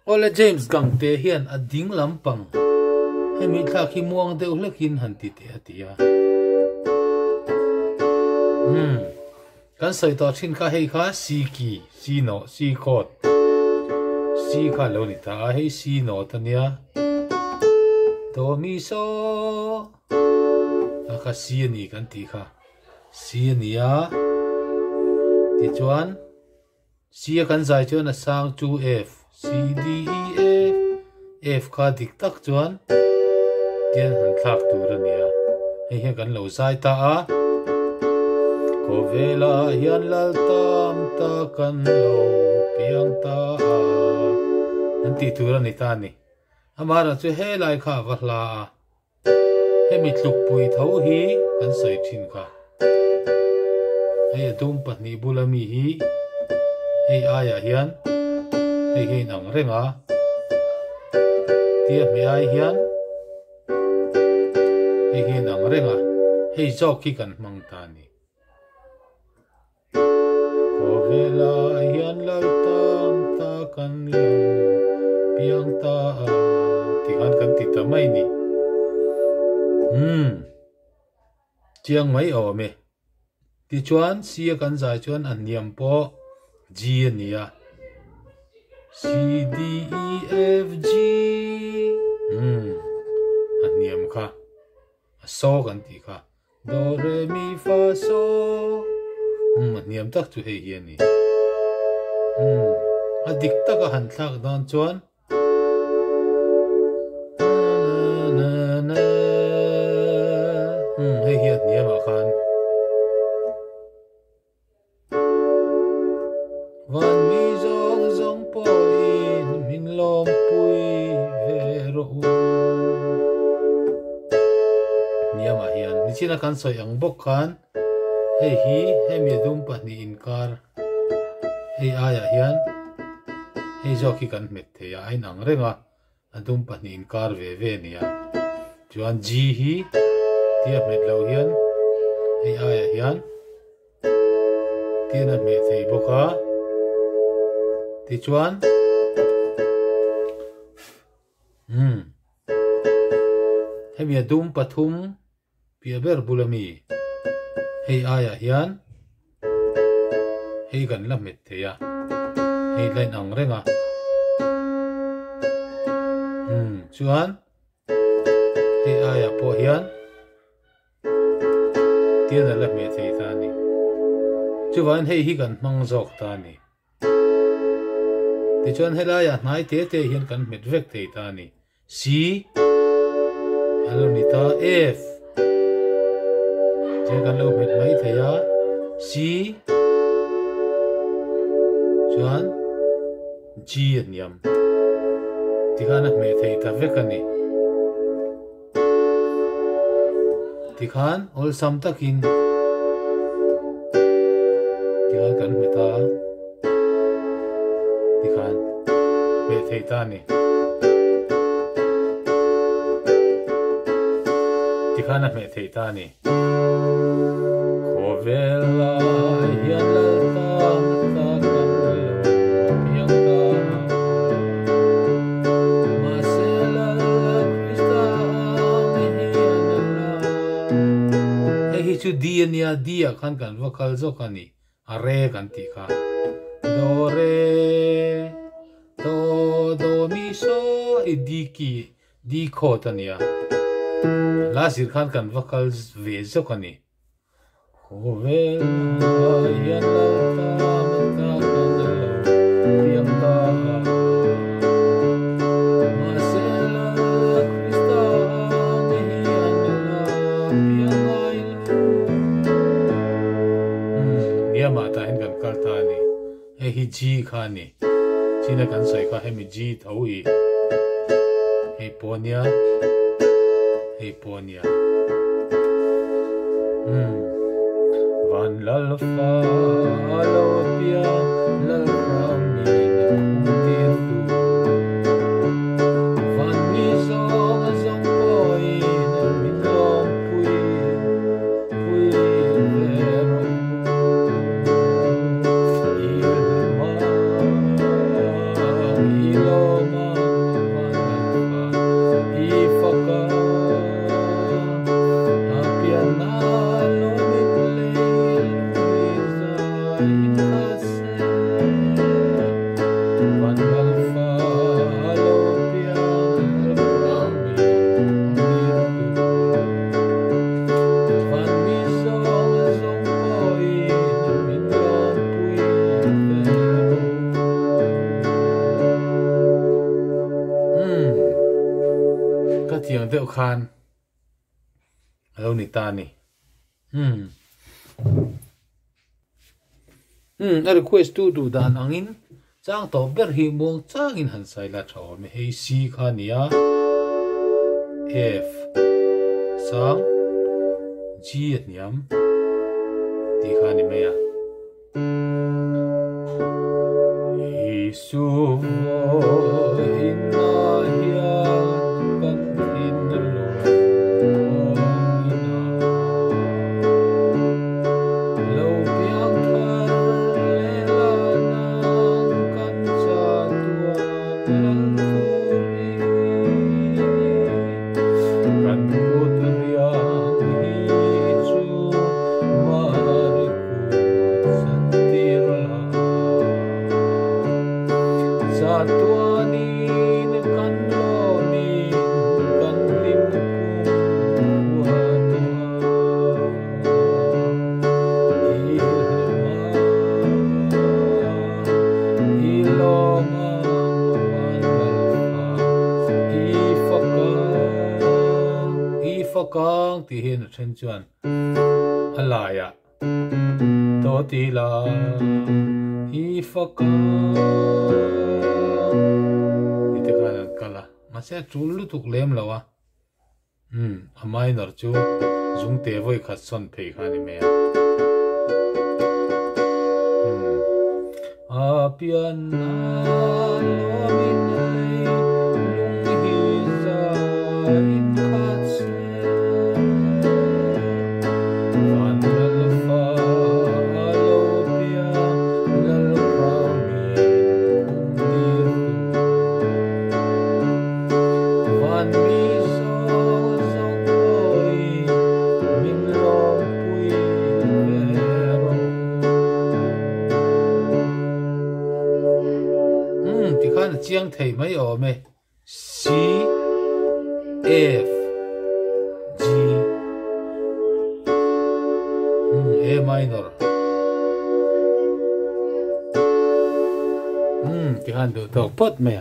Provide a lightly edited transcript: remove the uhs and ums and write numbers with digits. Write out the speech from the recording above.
Ole James gang te hian a ding lampang hemi thla khi muang deuh hlekin han ti te atia kan soi to thin kha hei kha si ki si no si khot si kha lo ni ta hei si no tania do mi so a kha si ni kan ti kha si nia ti chuan si kan zai chuan a sang chu f C D E F F kha dik tak chuan tian han thak tur ania hei he kan lo zai ta a ko vela hian lal tam ta kan lo piang ta a an ti tur ani ta ni amara chu he lai kha va hla a he mi tluk pui tho hi kan soi thin kha hei atum pahni bulami hi hei aya hian hei hei nang renga tia me ai hian hei hei nang renga hei zok ki kan mang ta ni ko vela hian lal tam ta kan lo piang ta a ti han kan ti ta mai ni chiang mai o me ti chuan sia kan zai chuan an niam po g ania C D E F G an niam kha a so kan ti kha do re mi fa so an niam tak chu hei hian ni a dik tak a han thlak dan chuan hei hian niam a khan van mi zong zong poin min lom pui vero niam a hian ni china kan soi ang bok khan hei hi hemi dum pahni inkar hei aya hian hei zoki kan met theya ai nang renga adum pahni inkar ve nia chuan g hi tia met lo hian hei aya hian tina me thei boka ti chuan hemi adum pathum pia ber bulami hei aya hian hei kan la met theya hei lain ang renga chuan hei aya po hian tian la me thei ta ni chuan hei hi kan mang zok ta ni ti chuan helaya hnai te hian kan met vek thei ta ni C alo ni ta F je kan lo met mai theya C chuan G an yam ti khan me thei ta vek ani ti khan ol sam takin ti kan me ta ti khan me thei ta ni ti khan me thei ta ni ko vela hian la ta ta kan lo piang ta ma se la krista me hian la hi chu di ania dia khan kan vocal zo kani are kan ti kha do re do mi so di ki di kho tania la sir khan kan vocals ve zo kani ko vela hian la ta ta kan lo piang ta ma se la krista me hian la piang ai niama ta hin kan kal ta ni hi g kha ni china kan soi kha hemi g thau i hei ponia van lal fa lo pia lal ram mi na ti tu van mi zong zong poi na min lom pui vero il tiếng đeo khan lâu nị ta nị request tu dan angin chang to ber hi mong chang in han sai la thaw me he c khania f sang g at niam ti khani me ya isu inna hiya kan in lo lo piang thar le la nang kan cha tuan lan tu kan ko tu ria hi chu ma ri ku san tir la sa tuanin kan lo ni kan lim ku wa fakang ti hin chen chuan alaya to ti la hi fakang ite kana kala ma se chul tuk lem lawa a minor chu zung te voi khat son phei khani me a pian na lo min lei lung hi za in khat se chiang thei mai o me C F G A minor ti han do tok pot me